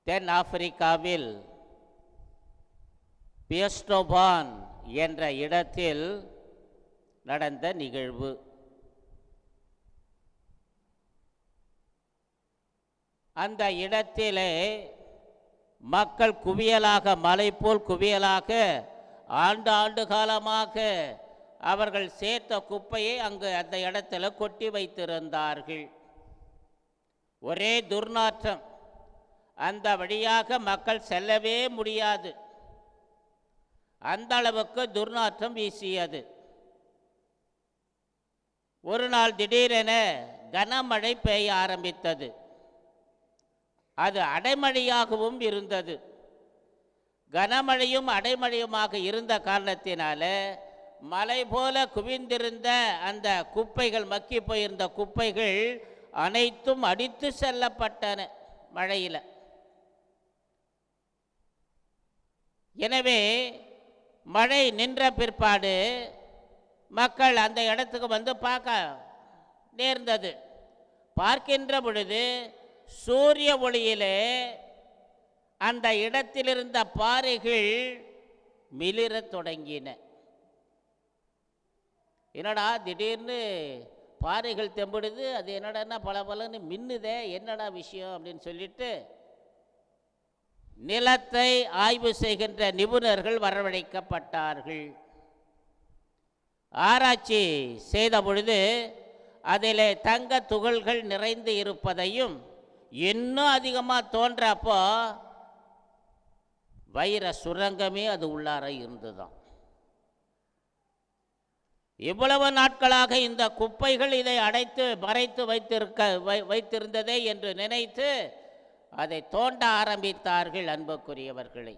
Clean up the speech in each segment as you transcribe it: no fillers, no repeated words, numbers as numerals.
தென் ஆப்பிரிக்காவில் பியஸ்டோபான் என்ற இடத்தில் நடந்த நிகழ்வு. அந்த இடத்திலே மக்கள் குவியலாக, மலை போல் குவியலாக ஆண்டு காலமாக அவர்கள் சேர்த்த குப்பையை அங்கு அந்த இடத்துல கொட்டி வைத்திருந்தார்கள். ஒரே துர்நாற்றம், அந்த வழியாக மக்கள் செல்லவே முடியாது, அந்த அளவுக்கு துர்நாற்றம் வீசியது. ஒரு நாள் திடீரென கனமழை பெய்ய ஆரம்பித்தது. அது அடைமழையாகவும் இருந்தது. கனமழையும் அடைமழையுமாக இருந்த காரணத்தினால மலை போல குவிந்திருந்த அந்த குப்பைகள், மக்கி போயிருந்த குப்பைகள் அனைத்தும் அடித்து செல்லப்பட்டன மழையில். எனவே மழை நின்ற பிற்பாடு மக்கள் அந்த இடத்துக்கு வந்து பார்க்க நேர்ந்தது. பார்க்கின்ற பொழுது சூரிய ஒளியிலே அந்த இடத்திலிருந்த பாறைகள் மிளிரத் தொடங்கின. என்னடா திடீர்னு பாறைகள் தெம்படுது, அது என்னடான்னா பலன்னு மின்னுதே, என்னடா விஷயம் அப்படின்னு சொல்லிட்டு நிலத்தை ஆய்வு செய்கின்ற நிபுணர்கள் வரவழைக்கப்பட்டார்கள். ஆராய்ச்சி செய்த பொழுது அதிலே தங்க துகள்கள் நிறைந்து இருப்பதையும், இன்னும் அதிகமாக தோன்றப்போ வைர சுரங்கமே அது உள்ளார இருந்துதான். இவ்வளவு நாட்களாக இந்த குப்பைகள் இதை அடைத்து மறைத்து வைத்திருந்ததே என்று நினைத்து அதை தோண்ட ஆரம்பித்தார்கள். அன்புக்குரியவர்களை,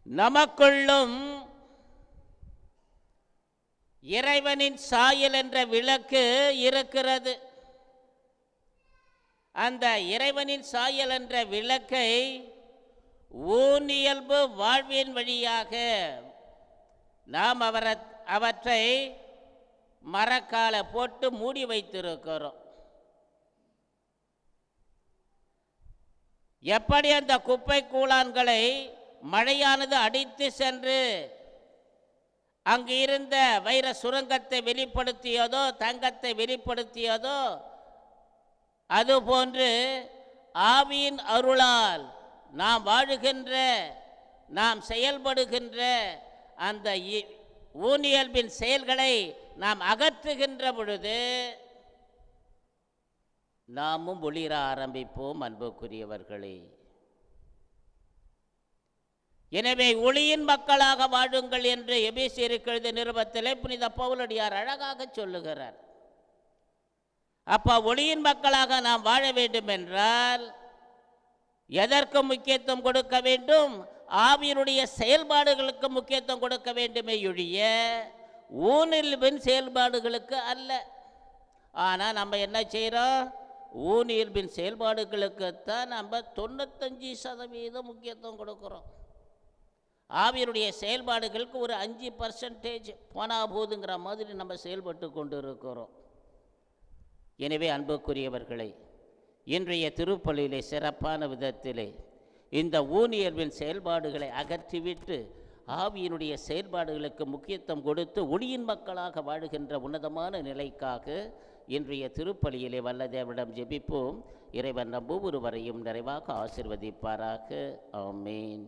நமக்குள்ளும் இறைவனின் சாயல் என்ற விளக்கு இருக்கிறது. அந்த இறைவனின் சாயல் என்ற விளக்கை ஊனியல்பு வாழ்வின் வழியாக நாம் அவற்றை மரக்கால போட்டு மூடி வைத்திருக்கிறோம். எப்படி அந்த குப்பை கூழான்களை மழையானது அடித்து சென்று அங்கு இருந்த வைர சுரங்கத்தை வெளிப்படுத்தியதோ, தங்கத்தை வெளிப்படுத்தியதோ, அதுபோன்று ஆவியின் அருளால் நாம் வாழுகின்ற, நாம் செயல்படுகின்ற அந்த ஊனியல்பின் செயல்களை நாம் அகற்றுகின்ற பொழுது நாமும் ஒளிர ஆரம்பிப்போம். அன்புக்குரியவர்களே, எனவே ஒளியின் மக்களாக வாழுங்கள் என்று எபேசியருக்கு எழுதிய நிருபத்திலே புனித பவுலடியார் அழகாக சொல்லுகிறார். அப்ப ஒளியின் மக்களாக நாம் வாழ வேண்டும் என்றால் எதற்கு முக்கியத்துவம் கொடுக்க வேண்டும்? ஆவியினுடைய செயல்பாடுகளுக்கு முக்கியத்துவம் கொடுக்க வேண்டுமே ஒழிய ஊனியல்பின் செயல்பாடுகளுக்கு அல்ல. ஆனால் நம்ம என்ன செய்கிறோம்? ஊனியல்பின் செயல்பாடுகளுக்குத்தான் நம்ம 95% முக்கியத்துவம் கொடுக்குறோம். ஆவியருடைய செயல்பாடுகளுக்கு ஒரு 5% போனா போதுங்கிற மாதிரி நம்ம செயல்பட்டு கொண்டு இருக்கிறோம். எனவே அன்புக்குரியவர்களை, இன்றைய திருப்பலியிலே சிறப்பான விதத்திலே இந்த ஊனியல்பின் செயல்பாடுகளை அகற்றிவிட்டு ஆவியினுடைய செயல்பாடுகளுக்கு முக்கியத்துவம் கொடுத்து ஒளியின் மக்களாக வாழுகின்ற உன்னதமான நிலைக்காக இன்றைய திருப்பலியிலே வல்ல தேவனிடம் ஜெபிப்போம். இறைவன் நம் ஒவ்வொருவரையும் நிறைவாக ஆசீர்வதிப்பாராக. ஆமேன்.